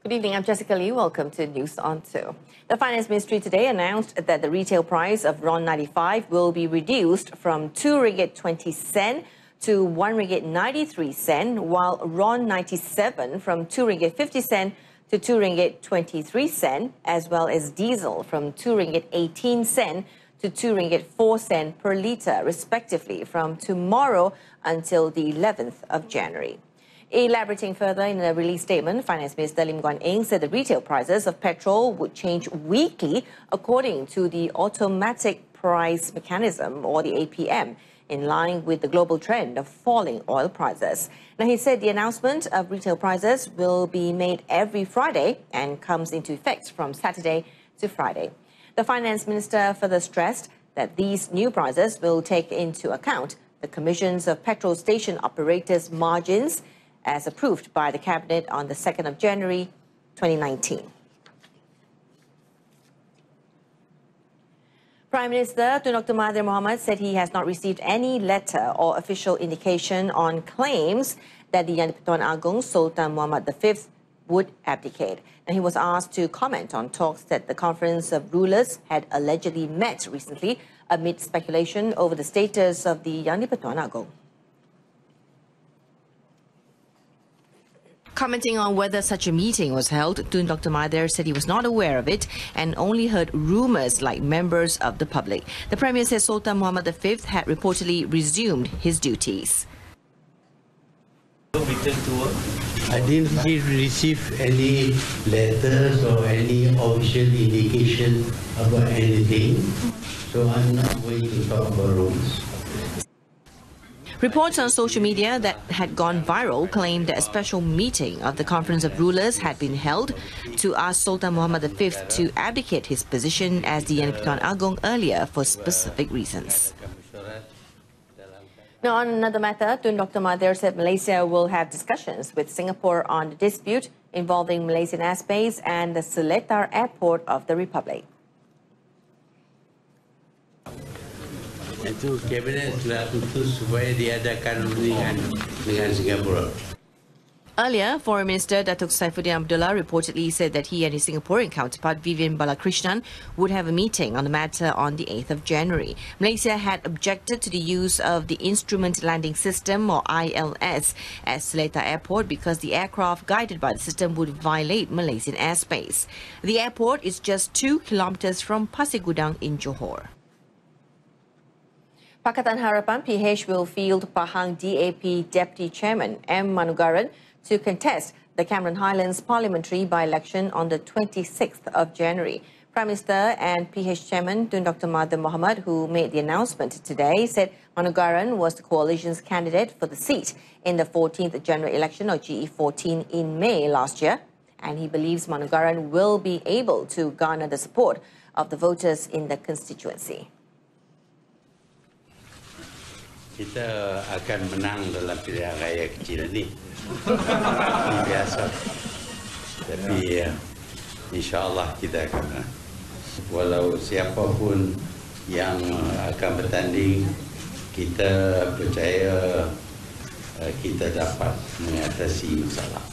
Good evening, I'm Jessica Lee. Welcome to News on 2. The Finance Ministry today announced that the retail price of RON 95 will be reduced from 2 ringgit 20 cent to 1 ringgit 93 cent, while RON 97 from 2 ringgit 50 cent to 2 ringgit 23 cent, as well as diesel from 2 ringgit 18 cent to 2 ringgit 4 cent per litre, respectively, from tomorrow until the 11th of January. Elaborating further in a release statement, Finance Minister Lim Guan Eng said the retail prices of petrol would change weekly according to the automatic price mechanism, or the APM, in line with the global trend of falling oil prices. Now, he said the announcement of retail prices will be made every Friday and comes into effect from Saturday to Friday. The Finance Minister further stressed that these new prices will take into account the commissions of petrol station operators' margins as approved by the Cabinet on the 2nd of January 2019. Prime Minister Tun Dr. Mahathir Mohamad said he has not received any letter or official indication on claims that the Yang di-Pertuan Agong Sultan Muhammad V would abdicate. And he was asked to comment on talks that the Conference of Rulers had allegedly met recently amid speculation over the status of the Yang di-Pertuan Agong. Commenting on whether such a meeting was held, Tun Dr. Mahathir said he was not aware of it and only heard rumours like members of the public. The Premier said Sultan Muhammad V had reportedly resumed his duties. I didn't receive any letters or any official indication about anything, so I'm not going to talk about rumours. Reports on social media that had gone viral claimed that a special meeting of the Conference of Rulers had been held to ask Sultan Muhammad V to abdicate his position as the Yang di-Pertuan Agong earlier for specific reasons. Now, on another matter, Tun Dr. Mahathir said Malaysia will have discussions with Singapore on the dispute involving Malaysian airspace and the Seletar Airport of the Republic. Itu Kabinet telah putus supaya diadakan dengan Singapura. Earlier, Foreign Minister Datuk Saifuddin Abdullah reportedly said that he and his Singaporean counterpart Vivian Balakrishnan would have a meeting on the matter on the 8th of January. Malaysia had objected to the use of the Instrument Landing System, or ILS, at Seletar Airport because the aircraft guided by the system would violate Malaysian airspace. The airport is just 2 kilometres from Pasir Gudang in Johor. Pakatan Harapan PH will field Pahang DAP Deputy Chairman M. Manugaran to contest the Cameron Highlands parliamentary by-election on the 26th of January. Prime Minister and PH Chairman Tun Dr. Mahathir Mohamad, who made the announcement today, said Manugaran was the coalition's candidate for the seat in the 14th general election, or GE14, in May last year, and he believes Manugaran will be able to garner the support of the voters in the constituency. Kita akan menang dalam pilihan raya kecil ini. Ini biasa. Tapi insyaAllah kita akan menang. Walau siapapun yang akan bertanding, kita percaya kita dapat mengatasi masalah.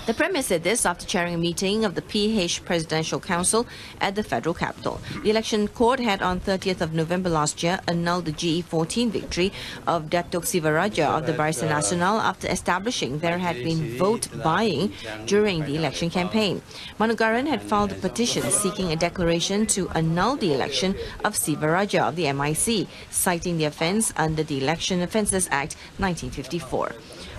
The Premier said this after chairing a meeting of the PH Presidential Council at the Federal Capital. The election court had on 30th of November last year annulled the GE14 victory of Datuk Sivaraja of the Barisan Nasional after establishing there had been vote buying during the election campaign. Manugaran had filed a petition seeking a declaration to annul the election of Sivaraja of the MIC, citing the offence under the Election Offences Act 1954.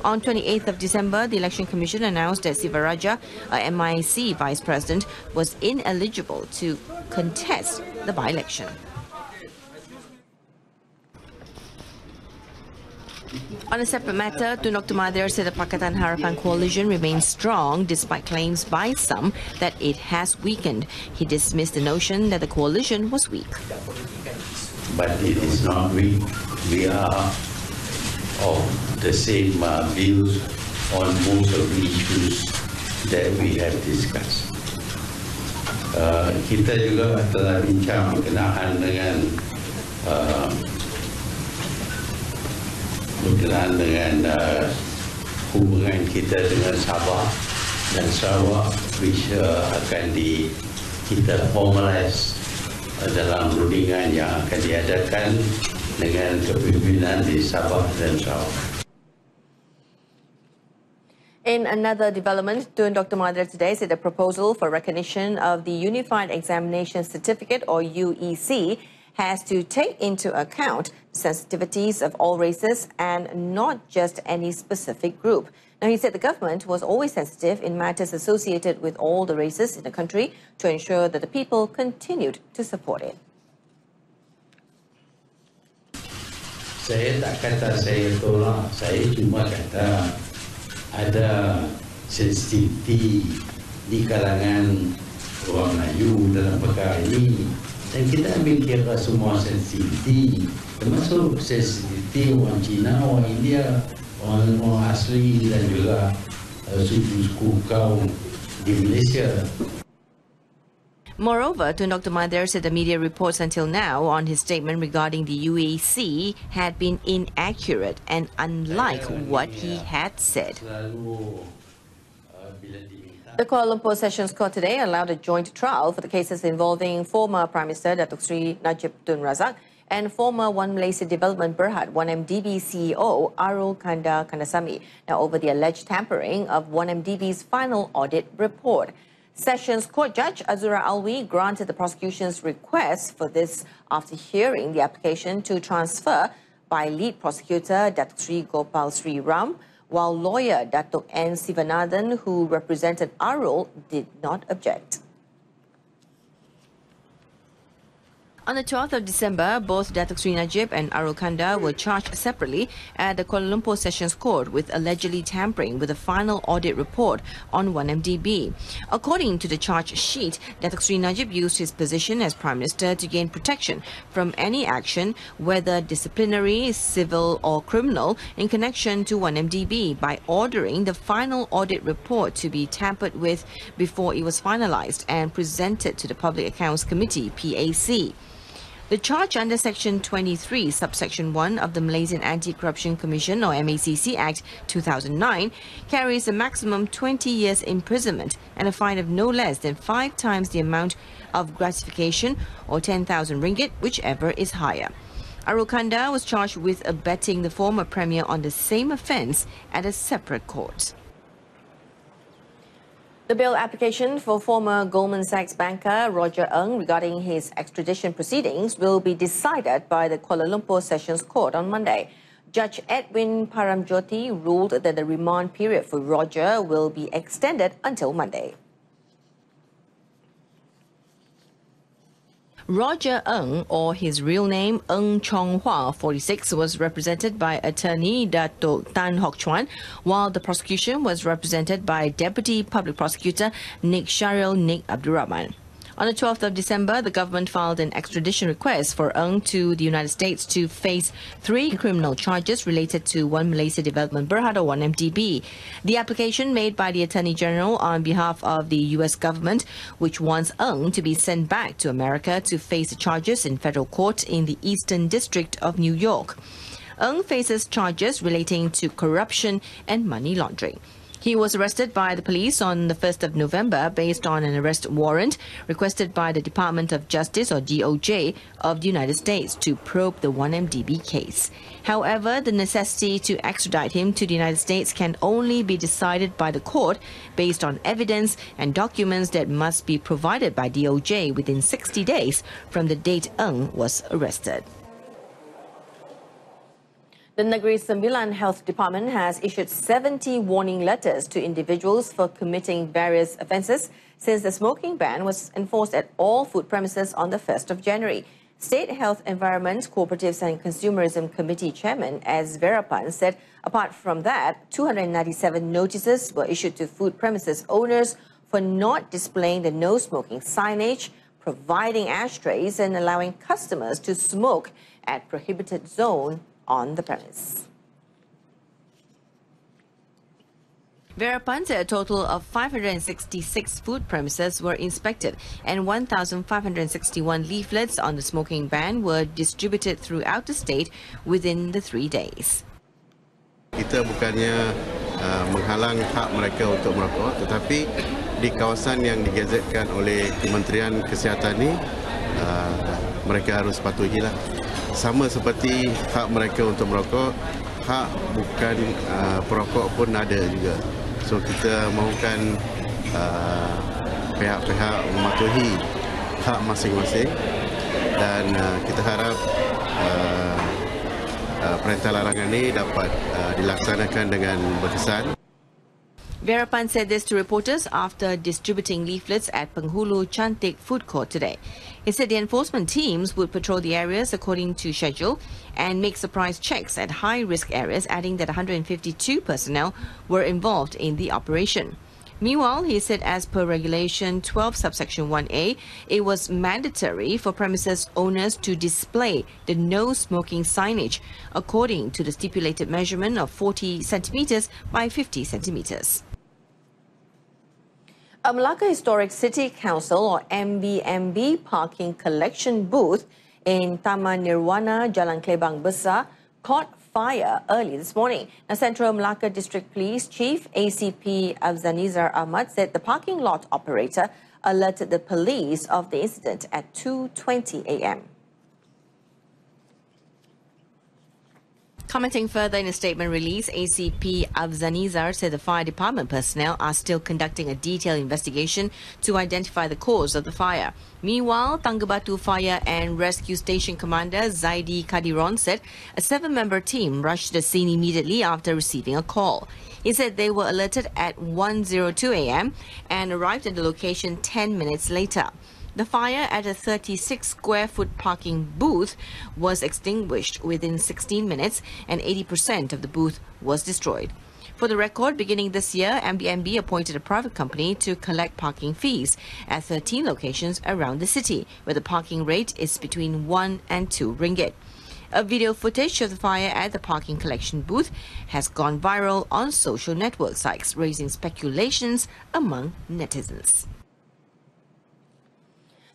On 28th of December, the Election Commission announced that Sivaraja, a MIC Vice President, was ineligible to contest the by-election. On a separate matter, Tun Dr. Mahathir said the Pakatan Harapan coalition remains strong despite claims by some that it has weakened. He dismissed the notion that the coalition was weak. But it is not weak. We are of the same views on most of the issues that we have discussed. Kita juga telah bincang berkenaan dengan hubungan kita dengan Sabah dan Sarawak which akan kita formalize dalam rundingan yang akan diadakan dengan kepimpinan di Sabah dan Sarawak. In another development, Tun Dr. Mahathir today said a proposal for recognition of the Unified Examination Certificate, or UEC, has to take into account sensitivities of all races and not just any specific group. Now, he said the government was always sensitive in matters associated with all the races in the country to ensure that the people continued to support it. Saya tak kata saya tolak, saya cuma kata ada sensitiviti di kalangan orang Melayu dalam perkara ini, dan kita ambil kira semua sensitiviti, termasuk sensitiviti orang Cina, orang India, orang asli dan juga suku-suku kaum di Malaysia. Moreover, Tun Dr. Mahathir said the media reports until now on his statement regarding the UEC had been inaccurate and unlike what he had said. The Kuala Lumpur Sessions Court today allowed a joint trial for the cases involving former Prime Minister Datuk Seri Najib Tun Razak and former One Malaysia Development Berhad 1MDB CEO Arul Kanda Kandasamy, now over the alleged tampering of 1MDB's final audit report. Sessions Court Judge Azura Alwi granted the prosecution's request for this after hearing the application to transfer by lead prosecutor Datuk Sri Gopal Sri Ram, while lawyer Datuk N. Sivanathan, who represented Arul, did not object. On the 12th of December, both Datuk Sri Najib and Arul Kanda were charged separately at the Kuala Lumpur Sessions Court with allegedly tampering with the final audit report on 1MDB. According to the charge sheet, Datuk Sri Najib used his position as Prime Minister to gain protection from any action, whether disciplinary, civil or criminal, in connection to 1MDB by ordering the final audit report to be tampered with before it was finalised and presented to the Public Accounts Committee, PAC. The charge under Section 23, Subsection 1 of the Malaysian Anti-Corruption Commission, or MACC Act 2009, carries a maximum 20 years imprisonment and a fine of no less than 5 times the amount of gratification, or 10,000 ringgit, whichever is higher. Arul Kanda was charged with abetting the former Premier on the same offence at a separate court. The bail application for former Goldman Sachs banker Roger Ng regarding his extradition proceedings will be decided by the Kuala Lumpur Sessions Court on Monday. Judge Edwin Paramjoti ruled that the remand period for Roger will be extended until Monday. Roger Ng, or his real name Ng Chong Hua, 46, was represented by attorney Datuk Tan Hock Chuan, while the prosecution was represented by Deputy Public Prosecutor Nik Sharil Nik Abdul Rahman. On the 12th of December, the government filed an extradition request for Ng to the United States to face 3 criminal charges related to One Malaysia Development Berhad, or 1MDB. The application made by the Attorney General on behalf of the US government, which wants Ng to be sent back to America to face the charges in federal court in the Eastern District of New York. Ng faces charges relating to corruption and money laundering. He was arrested by the police on the 1st of November based on an arrest warrant requested by the Department of Justice, or DOJ, of the United States to probe the 1MDB case. However, the necessity to extradite him to the United States can only be decided by the court based on evidence and documents that must be provided by DOJ within 60 days from the date Ng was arrested. The Negeri Sembilan Health Department has issued 70 warning letters to individuals for committing various offences since the smoking ban was enforced at all food premises on the 1st of January. State Health, Environment, Cooperatives and Consumerism Committee Chairman S. Verapan said apart from that, 297 notices were issued to food premises owners for not displaying the no smoking signage, providing ashtrays and allowing customers to smoke at prohibited zone on the premise. Verapan said a total of 566 food premises were inspected and 1,561 leaflets on the smoking ban were distributed throughout the state within the 3 days. Kita bukannya menghalang hak mereka untuk merokok, tetapi di kawasan yang digazetkan oleh Kementerian Kesihatan ini mereka harus patuhilah. Sama seperti hak mereka untuk merokok, hak bukan perokok pun ada juga. So kita mahukan pihak-pihak mematuhi hak masing-masing dan kita harap perintah larangan ini dapat dilaksanakan dengan berkesan. Veerapan said this to reporters after distributing leaflets at Penghulu Cantik Food Court today. He said the enforcement teams would patrol the areas according to schedule and make surprise checks at high-risk areas, adding that 152 personnel were involved in the operation. Meanwhile, he said as per Regulation 12 subsection 1A, it was mandatory for premises owners to display the no smoking signage according to the stipulated measurement of 40 centimeters by 50 centimeters. A Melaka Historic City Council or MBMB parking collection booth in Taman Nirwana, Jalan Klebang Besar caught fire early this morning. Now, Central Melaka District Police Chief ACP Afzanizar Ahmad said the parking lot operator alerted the police of the incident at 2:20 a.m. Commenting further in a statement release, ACP Afzanizar said the fire department personnel are still conducting a detailed investigation to identify the cause of the fire. Meanwhile, Tanggabatu Fire and Rescue Station Commander Zaidi Kadiron said a 7-member team rushed the scene immediately after receiving a call. He said they were alerted at 1:02 a.m. and arrived at the location 10 minutes later. The fire at a 36-square-foot parking booth was extinguished within 16 minutes and 80% of the booth was destroyed. For the record, beginning this year, MBMB appointed a private company to collect parking fees at 13 locations around the city, where the parking rate is between 1 and 2 ringgit. A video footage of the fire at the parking collection booth has gone viral on social network sites, raising speculations among netizens.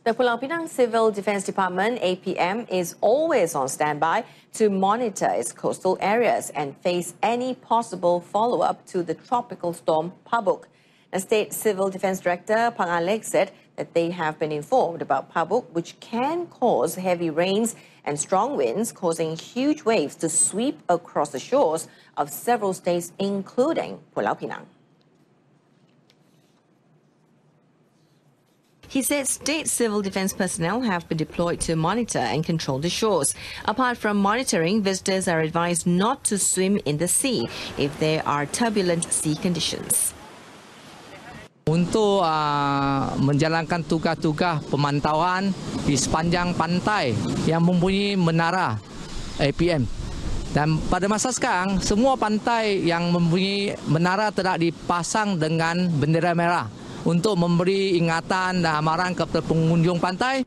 The Pulau Pinang Civil Defence Department, APM, is always on standby to monitor its coastal areas and face any possible follow-up to the tropical storm Pabuk. The State Civil Defence Director, Pang Alek, said that they have been informed about Pabuk, which can cause heavy rains and strong winds, causing huge waves to sweep across the shores of several states, including Pulau Pinang. He said state civil defence personnel have been deployed to monitor and control the shores. Apart from monitoring, visitors are advised not to swim in the sea if there are turbulent sea conditions. Untuk menjalankan tugas-tugas pemantauan di sepanjang pantai yang mempunyai menara APM. Dan pada masa sekarang, semua pantai yang mempunyai menara telah dipasang dengan bendera merah untuk memberi ingatan dan amaran kepada pengunjung pantai.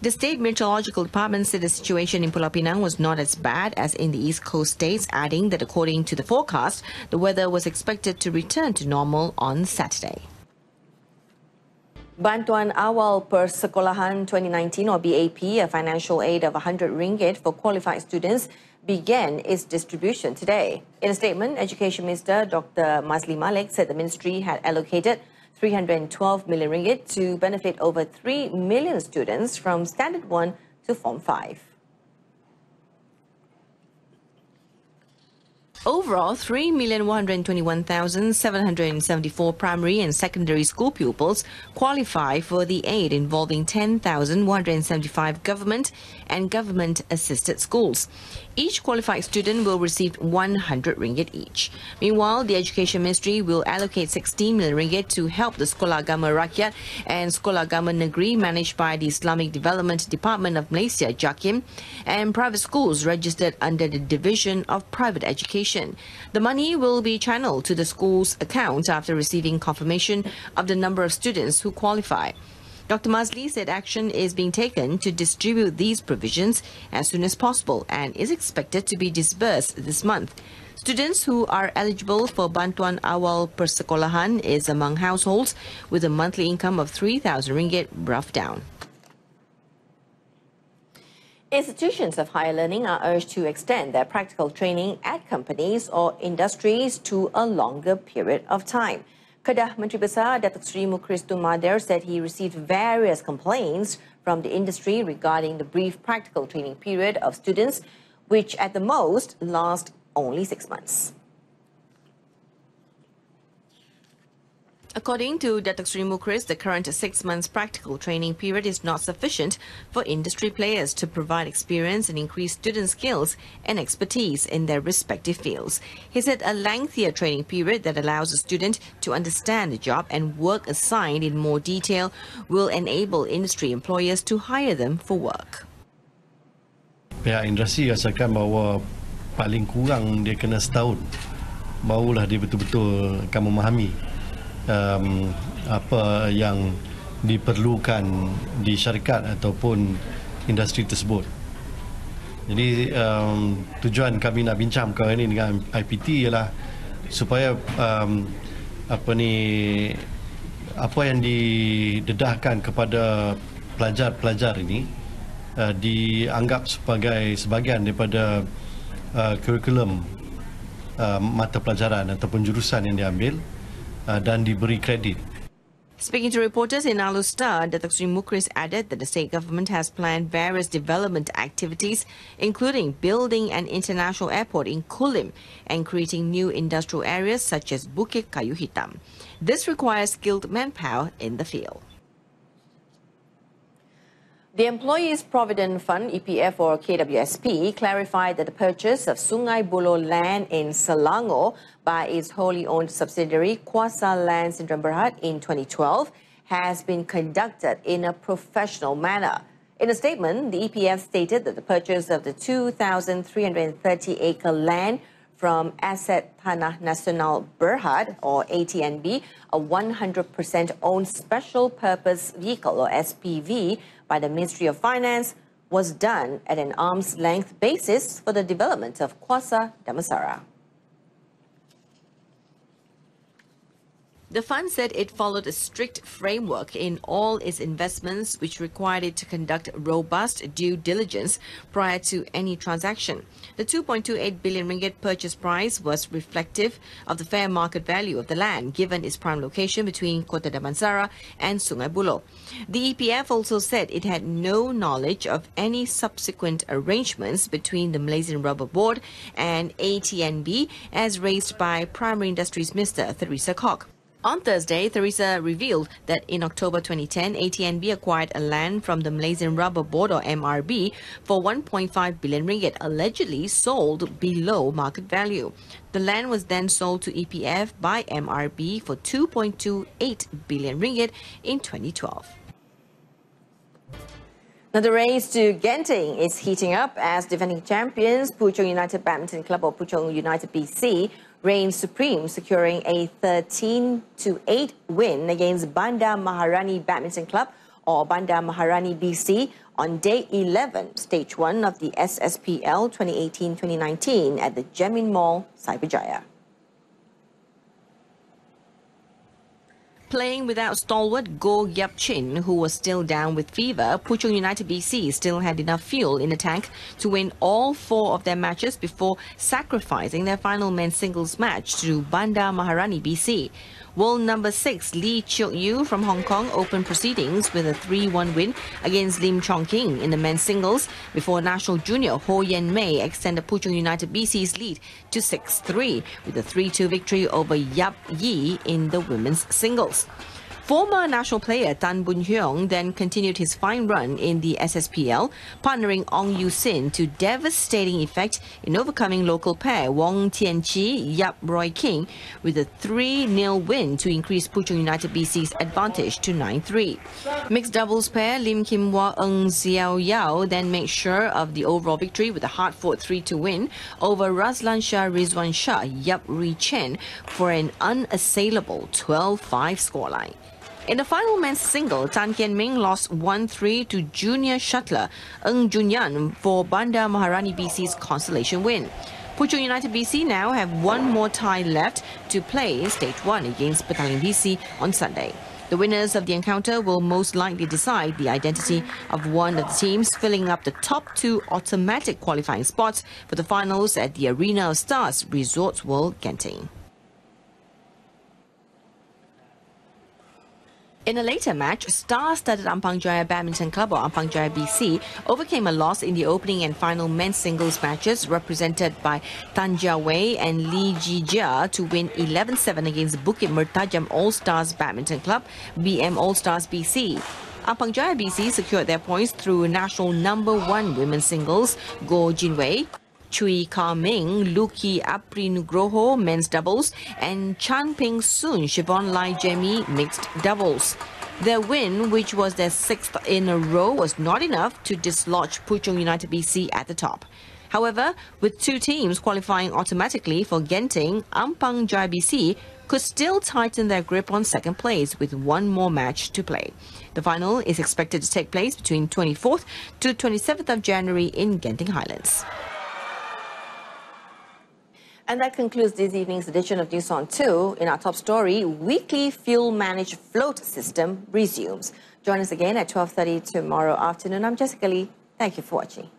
The State Meteorological Department said the situation in Pulau Pinang was not as bad as in the East Coast states, adding that according to the forecast, the weather was expected to return to normal on Saturday. Bantuan Awal Persekolahan 2019 or BAP, a financial aid of 100 ringgit for qualified students, began its distribution today. In a statement, Education Minister Dr. Mazli Malik said the ministry had allocated 312 million ringgit to benefit over 3 million students from Standard 1 to Form 5. Overall, 3,121,774 primary and secondary school pupils qualify for the aid involving 10,175 government and government-assisted schools. Each qualified student will receive 100 ringgit each. Meanwhile, the Education Ministry will allocate 16 million ringgit to help the Sekolah Agama Rakyat and Sekolah Agama Negeri managed by the Islamic Development Department of Malaysia, JAKIM, and private schools registered under the Division of Private Education. The money will be channeled to the school's account after receiving confirmation of the number of students who qualify. Dr. Mazli said action is being taken to distribute these provisions as soon as possible and is expected to be disbursed this month. Students who are eligible for Bantuan Awal Persekolahan is among households with a monthly income of 3,000 ringgit rough down. Institutions of higher learning are urged to extend their practical training at companies or industries to a longer period of time. Kedah Menteri Besar Datuk Seri Mukris Tun Mahathir said he received various complaints from the industry regarding the brief practical training period of students, which at the most last only 6 months. According to Datuk Seri Mukris, the current 6 months practical training period is not sufficient for industry players to provide experience and increase student skills and expertise in their respective fields. He said a lengthier training period that allows a student to understand the job and work assigned in more detail will enable industry employers to hire them for work. Pihak industri rasakan bahawa paling kurang dia kena setahun barulah dia betul-betul akan memahami apa yang diperlukan di syarikat ataupun industri tersebut. Jadi tujuan kami nak bincang perkara ini dengan IPT ialah supaya apa yang didedahkan kepada pelajar-pelajar ini dianggap sebagai sebahagian daripada kurikulum mata pelajaran ataupun jurusan yang diambil dan diberi kredit. Speaking to reporters in Alor Star, Datuk Seri Mukris added that the state government has planned various development activities, including building an international airport in Kulim and creating new industrial areas such as Bukit Kayu Hitam. This requires skilled manpower in the field. The Employees Provident Fund, EPF or KWSP, clarified that the purchase of Sungai Buloh land in Selangor by its wholly owned subsidiary Kuasa Land Sdn Bhd in 2012 has been conducted in a professional manner. In a statement, the EPF stated that the purchase of the 2,330-acre land from Aset Tanah Nasional Berhad or ATNB, a 100% owned special purpose vehicle or SPV by the Ministry of Finance, was done at an arm's length basis for the development of Kuasa Damansara. The fund said it followed a strict framework in all its investments, which required it to conduct robust due diligence prior to any transaction. The 2.28 billion ringgit purchase price was reflective of the fair market value of the land, given its prime location between Kota Damansara and Sungai Buloh. The EPF also said it had no knowledge of any subsequent arrangements between the Malaysian Rubber Board and ATNB, as raised by Primary Industries Minister Theresa Kok. On Thursday, Theresa revealed that in October 2010, ATNB acquired a land from the Malaysian Rubber Board or MRB for 1.5 billion ringgit, allegedly sold below market value. The land was then sold to EPF by MRB for 2.28 billion ringgit in 2012. Now, the race to Genting is heating up as defending champions Puchong United Badminton Club or Puchong United BC reigned supreme, securing a 13-8 win against Bandar Maharani Badminton Club or Bandar Maharani BC on day 11, stage 1 of the SSPL 2018-2019 at the Gemin Mall, Cyberjaya. Playing without stalwart Goh Yap Chin, who was still down with fever, Puchong United BC still had enough fuel in the tank to win all 4 of their matches before sacrificing their final men's singles match to Bandar Maharani BC. World number 6 Lee Cheok Yu from Hong Kong opened proceedings with a 3-1 win against Lim Chong King in the men's singles before national junior Ho Yen Mei extended Puchong United BC's lead to 6-3 with a 3-2 victory over Yap Yi in the women's singles. Former national player Tan Boon Hyung then continued his fine run in the SSPL, partnering Ong Yu Sin to devastating effect in overcoming local pair Wong Tian Chi, Yap Roy King with a 3-0 win to increase Puchong United BC's advantage to 9-3. Mixed doubles pair Lim Kim Hwa Ng Xiao Yao then made sure of the overall victory with a hard-fought 3-2 win over Razlan Shah Rizwan Shah, Yap Ri Chen for an unassailable 12-5 scoreline. In the final men's single, Tan Kian Ming lost 1-3 to junior shuttler Ng Junyan for Bandar Maharani BC's consolation win. Puchong United BC now have one more tie left to play stage 1 against Petaling BC on Sunday. The winners of the encounter will most likely decide the identity of one of the teams filling up the top 2 automatic qualifying spots for the finals at the Arena of Stars Resorts World Genting. In a later match, star-studded Ampang Jaya Badminton Club, or Ampang Jaya BC, overcame a loss in the opening and final men's singles matches represented by Tan Jia Wei and Lee Ji Jia to win 11-7 against Bukit Mertajam All-Stars Badminton Club, BM All-Stars BC. Ampang Jaya BC secured their points through national #1 women's singles Goh Jinwei, Chui Ka Ming, Luki Apri Nugroho men's doubles, and Chan Ping Soon, Siobhan Lai Jemmy mixed doubles. Their win, which was their 6th in a row, was not enough to dislodge Puchong United BC at the top. However, with 2 teams qualifying automatically for Genting, Ampang Jaya BC could still tighten their grip on second place with 1 more match to play. The final is expected to take place between 24th to 27th of January in Genting Highlands. And that concludes this evening's edition of News on 2. In our top story, weekly fuel-managed float system resumes. Join us again at 12:30 tomorrow afternoon. I'm Jessica Lee. Thank you for watching.